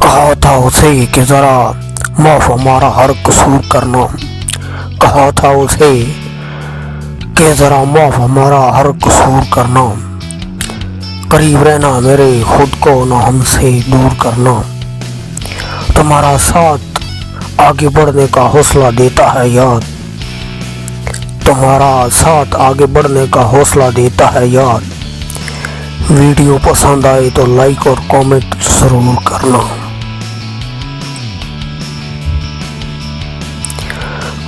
कहा था उसे कि जरा माफ हमारा हर कसूर करना। कहा था उसे कि जरा माफ हमारा हर कसूर करना। करीब रहना मेरे, खुद को न हमसे दूर करना। तुम्हारा साथ आगे बढ़ने का हौसला देता है याद। तुम्हारा साथ आगे बढ़ने का हौसला देता है याद। वीडियो पसंद आए तो लाइक और कमेंट जरूर करना।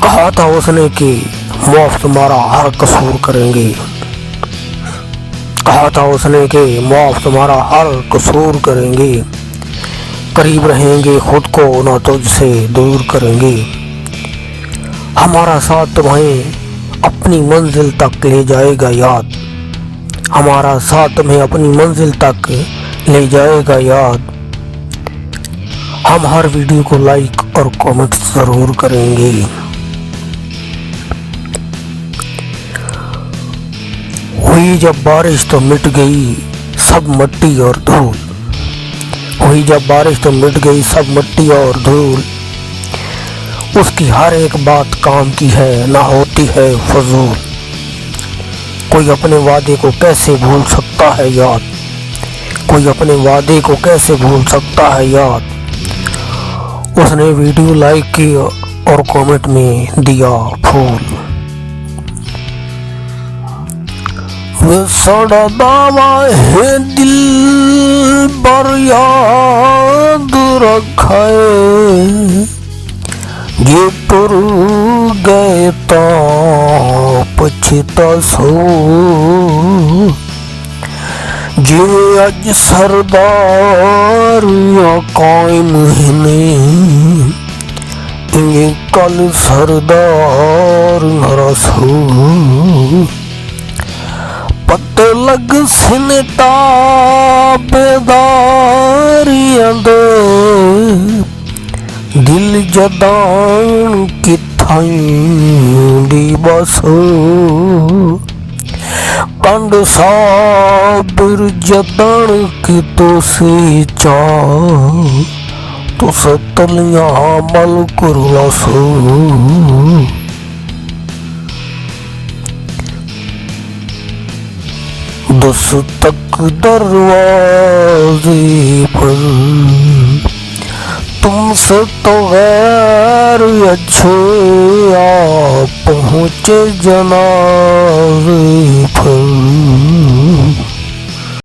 कहा था उसने कि माफ तुम्हारा हर कसूर करेंगे। कहा था उसने कि माफ तुम्हारा हर कसूर करेंगे। करीब रहेंगे, खुद को ना तुझसे दूर करेंगे। हमारा साथ तुम्हें अपनी मंजिल तक ले जाएगा याद। हमारा साथ तुम्हें अपनी मंजिल तक ले जाएगा याद। हम हर वीडियो को लाइक और कमेंट जरूर करेंगे। हुई जब बारिश तो मिट गई सब मिट्टी और धूल। हुई जब बारिश तो मिट गई सब मिट्टी और धूल। उसकी हर एक बात काम की है, ना होती है फजूल। कोई अपने वादे को कैसे भूल सकता है याद। कोई अपने वादे को कैसे भूल सकता है याद। उसने वीडियो लाइक की और कमेंट में दिया फूल। वे सड़ा दावा है दिल पर याद रखे। ये तुर गए तो पछता सो। जे अज सरदार या कायम ने ये कल सरदार रसो। पत लग सिनता बेदारियां दे। दिल जदान की थाई बसो। कंड साबिर जदान की तो से चा। तो सतलियां मल कुरलासो। दस तक दरवाजे पर तुमसे तो गैर अच्छे आ पहुँचे जनाजे पर।